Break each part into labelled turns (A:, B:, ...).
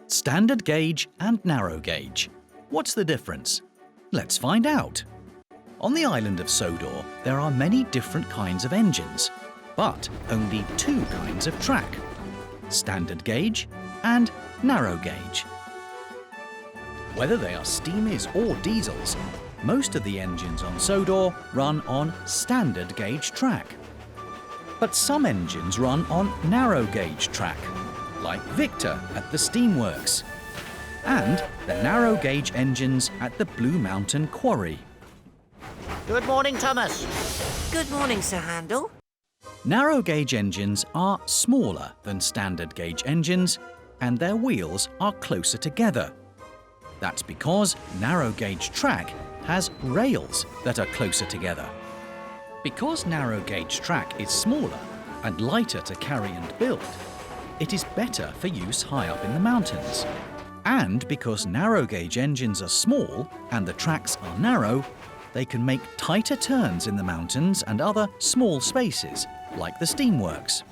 A: Standard gauge and narrow gauge. What's the difference? Let's find out. On the island of Sodor, there are many different kinds of engines, but only two kinds of track: standard gauge and narrow gauge. Whether they are steamies or diesels, most of the engines on Sodor run on standard gauge track. But some engines run on narrow gauge track, like Victor at the steamworks, and the narrow gauge engines at the Blue Mountain Quarry.
B: Good morning, Thomas.
C: Good morning, Sir Handel.
A: Narrow gauge engines are smaller than standard gauge engines, and their wheels are closer together. That's because narrow gauge track has rails that are closer together. Because narrow gauge track is smaller and lighter to carry and build, it is better for use high up in the mountains. And because narrow gauge engines are small and the tracks are narrow, they can make tighter turns in the mountains and other small spaces, like the steamworks.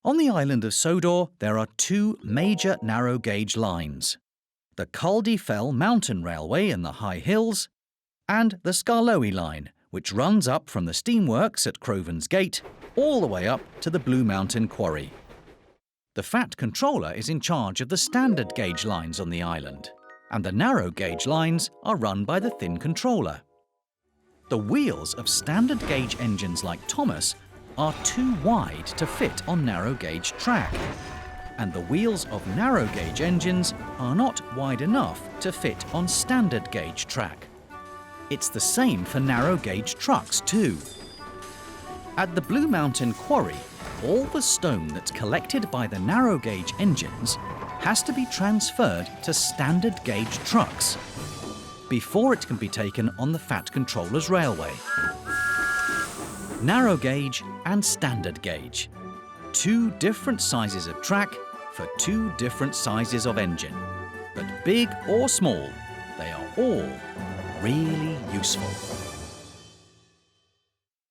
A: On the island of Sodor, there are two major narrow gauge lines: the Col de Fell mountain railway in the high hills, and the Skarloey line, which runs up from the steamworks at Crovan's Gate all the way up to the Blue Mountain Quarry. The Fat controller is in charge of the standard gauge lines on the island, and the narrow gauge lines are run by the Thin controller. The wheels of standard gauge engines like Thomas are too wide to fit on narrow gauge track, and the wheels of narrow gauge engines are not wide enough to fit on standard gauge track. It's the same for narrow gauge trucks too. At the Blue Mountain Quarry, all the stone that's collected by the narrow gauge engines has to be transferred to standard gauge trucks before it can be taken on the Fat controller's railway. Narrow gauge and standard gauge. Two different sizes of track for two different sizes of engine. But big or small, they are all really useful.